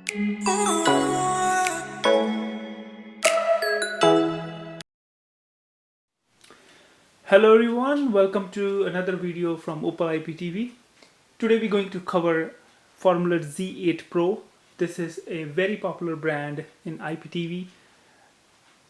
Hello everyone, welcome to another video from Opal IPTV. Today we're going to cover Formuler Z8 Pro. This is a very popular brand in IPTV.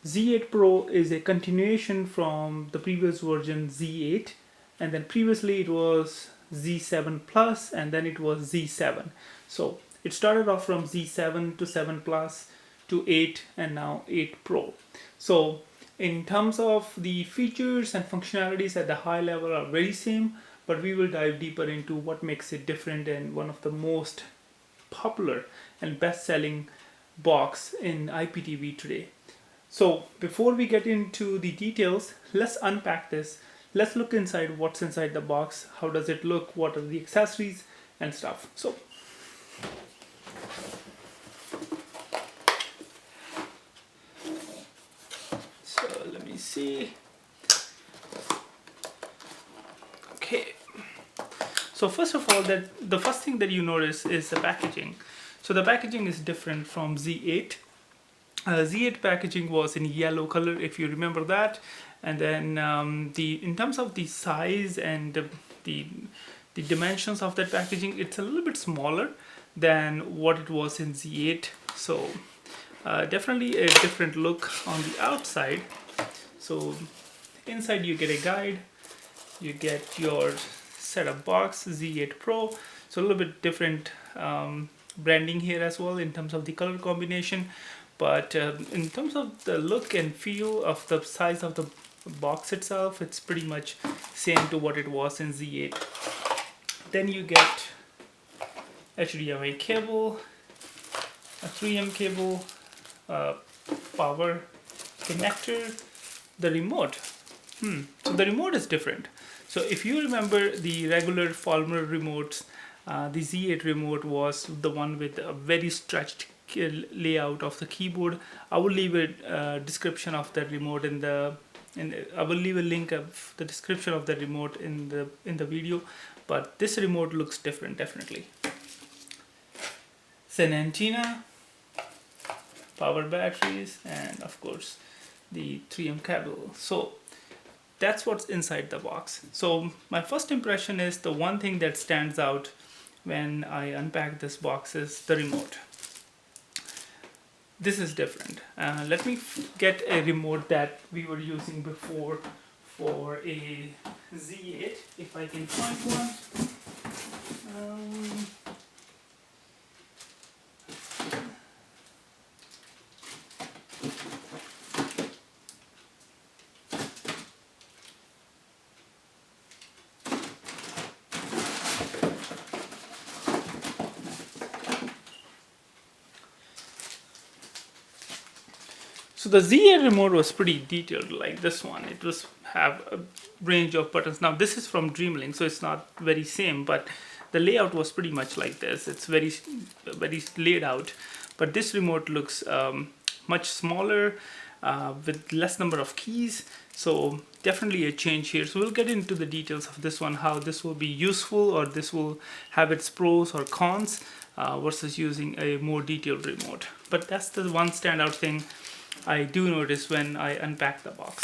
Z8 Pro is a continuation from the previous version Z8, and then previously it was Z7 Plus, and then it was Z7. So it started off from Z7 to 7 Plus to 8 and now 8 Pro. So in terms of the features and functionalities at the high level are very same, but we will dive deeper into what makes it different and one of the most popular and best-selling box in IPTV today. So before we get into the details, let's unpack this. Let's look inside what's inside the box. How does it look? What are the accessories and stuff? So let me see. Okay. So first of all, the first thing that you notice is the packaging. So the packaging is different from Z8. Z8 packaging was in yellow color, if you remember that, and then in terms of the size and the dimensions of that packaging, it's a little bit smaller than what it was in Z8. So definitely a different look on the outside. So inside you get a guide, you get your setup box, Z8 Pro. So a little bit different branding here as well in terms of the color combination. But in terms of the look and feel of the size of the box itself, it's pretty much same to what it was in Z8. Then you get HDMI cable, a 3M cable, power connector, the remote. So the remote is different. So if you remember the regular Formuler remotes, the Z8 remote was the one with a very stretched layout of the keyboard. I will leave a description of that remote I will leave a link of the description of the remote in the video. But this remote looks different, definitely. It's an antenna, power batteries, and of course the 3M cable. So that's what's inside the box. So my first impression is the one thing that stands out when I unpack this box is the remote. This is different. Let me get a remote that we were using before for a Z8, if I can find one. So the Z8 remote was pretty detailed, like this one. It was have a range of buttons. Now this is from Dreamlink, so it's not very same, but the layout was pretty much like this. It's very laid out, but this remote looks much smaller with less number of keys. So definitely a change here. So we'll get into the details of this one, how this will be useful or this will have its pros or cons versus using a more detailed remote. But that's the one standout thing I do notice when I unpack the box.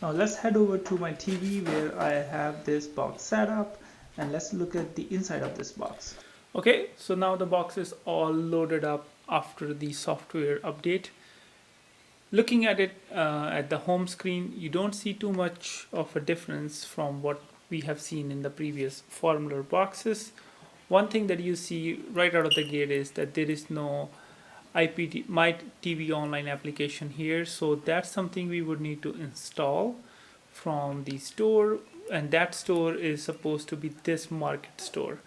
Now let's head over to my TV where I have this box set up, and let's look at the inside of this box. Okay, so now the box is all loaded up after the software update. Looking at it at the home screen, you don't see too much of a difference from what we have seen in the previous Formuler boxes. One thing that you see right out of the gate is that there is no My TV Online application here, so that's something we would need to install from the store, and that store is supposed to be this Market Store,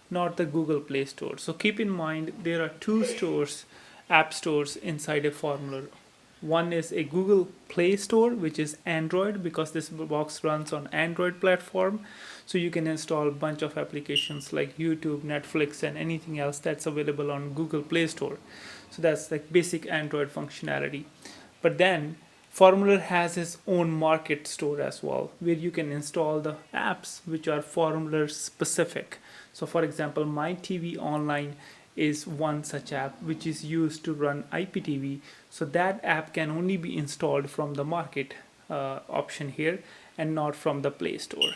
not the Google Play Store. So keep in mind there are two stores, app stores inside a Formuler. One is a Google Play Store, which is Android, because this box runs on Android platform, so you can install a bunch of applications like YouTube, Netflix, and anything else that's available on Google Play Store. So that's like basic Android functionality. But then Formuler has its own market store as well, where you can install the apps which are Formuler specific. So for example, My TV Online is one such app which is used to run IPTV. So that app can only be installed from the market option here and not from the Play Store.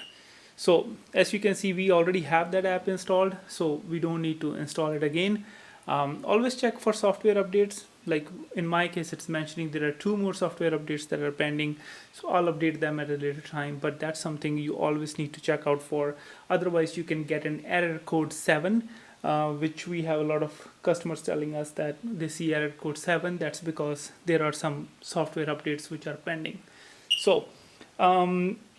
So as you can see, we already have that app installed, so we don't need to install it again. Always check for software updates. Like in my case, it's mentioning there are 2 more software updates that are pending, so I'll update them at a later time, but that's something you always need to check out for. Otherwise you can get an error code 7, which we have a lot of customers telling us that they see error code 7. That's because there are some software updates which are pending. So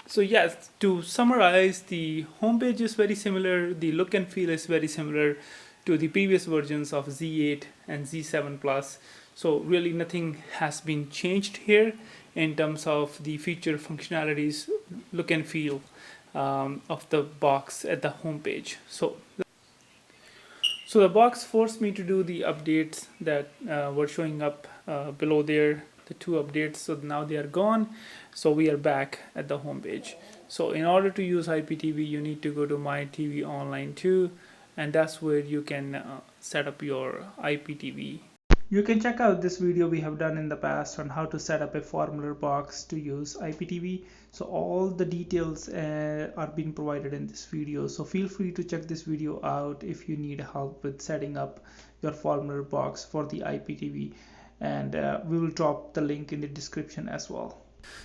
so yes, to summarize, the homepage is very similar, the look and feel is very similar to the previous versions of Z8 and Z7 Plus. So really nothing has been changed here in terms of the feature functionalities, look and feel of the box at the homepage. So the box forced me to do the updates that were showing up below there, the 2 updates. So now they are gone. So we are back at the home page. So in order to use IPTV, you need to go to My TV Online 2, and that's where you can set up your IPTV. You can check out this video we have done in the past on how to set up a Formuler box to use IPTV. So all the details are being provided in this video. So feel free to check this video out if you need help with setting up your Formuler box for the IPTV. And we will drop the link in the description as well.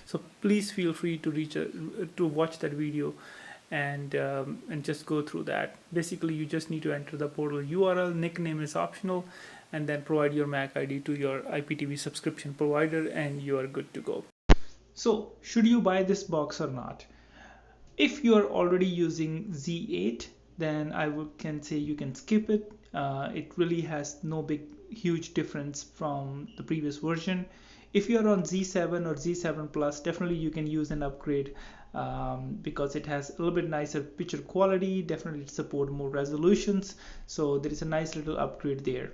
So please feel free to watch that video and just go through that. Basically, you just need to enter the portal URL. Nickname is optional, and then provide your MAC ID to your IPTV subscription provider, and you are good to go. So should you buy this box or not? If you are already using Z8, then can say you can skip it. It really has no huge difference from the previous version. If you are on Z7 or Z7 Plus, definitely you can use an upgrade because it has a little bit nicer picture quality, definitely support more resolutions. So there is a nice little upgrade there.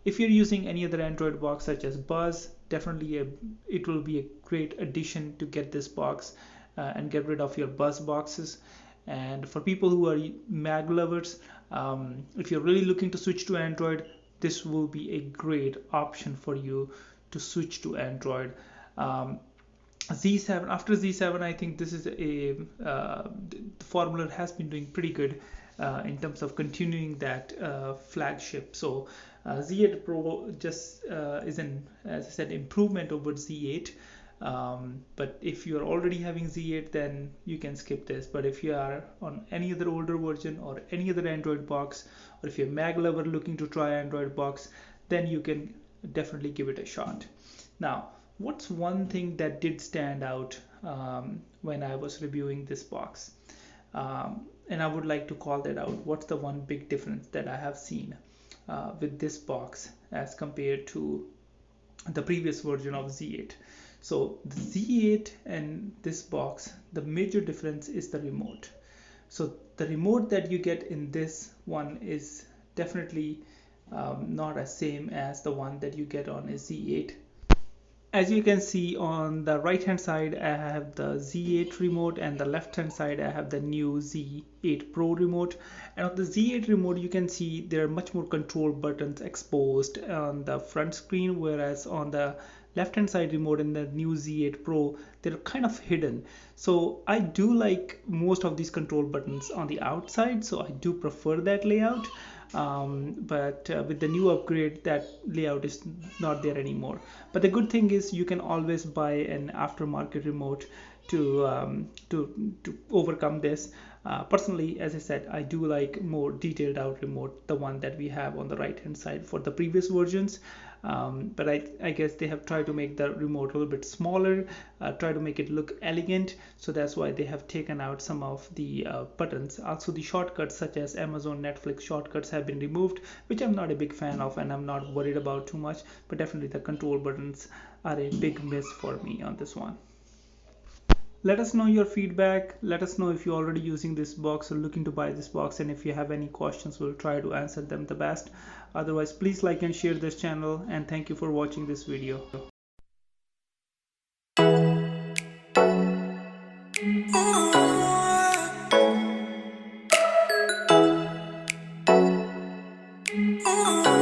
If you're using any other Android box such as Buzz, definitely it will be a great addition to get this box and get rid of your Buzz boxes. And for people who are Mac lovers, if you're really looking to switch to Android, this will be a great option for you to switch to Android. Z7, after Z7, I think this is the Formuler has been doing pretty good in terms of continuing that flagship. So Z8 Pro just is as I said, improvement over Z8. But if you're already having Z8, then you can skip this. But if you are on any other older version or any other Android box, or if you're a Mac lover looking to try Android box, then you can definitely give it a shot. Now, what's one thing that did stand out when I was reviewing this box? And I would like to call that out. What's the one big difference that I have seen with this box as compared to the previous version of Z8? So the Z8 and this box, the major difference is the remote. So the remote that you get in this one is definitely not as same as the one that you get on a Z8. As you can see, on the right hand side I have the Z8 remote, and the left hand side I have the new Z8 Pro remote. And on the Z8 remote you can see there are much more control buttons exposed on the front screen, whereas on the left hand side remote in the new Z8 Pro they're kind of hidden. So I do like most of these control buttons on the outside, so I do prefer that layout. But with the new upgrade, that layout is not there anymore. But the good thing is you can always buy an aftermarket remote to overcome this. Personally, as I said, I do like more detailed out remote, the one that we have on the right hand side for the previous versions. But I guess they have tried to make the remote a little bit smaller, try to make it look elegant, so that's why they have taken out some of the buttons. Also the shortcuts such as Amazon, Netflix shortcuts have been removed, which I'm not a big fan of and I'm not worried about too much, but definitely the control buttons are a big miss for me on this one. Let us know your feedback. Let us know if you're already using this box or looking to buy this box, and if you have any questions, we'll try to answer them the best. Otherwise, please like and share this channel, and thank you for watching this video. Ooh.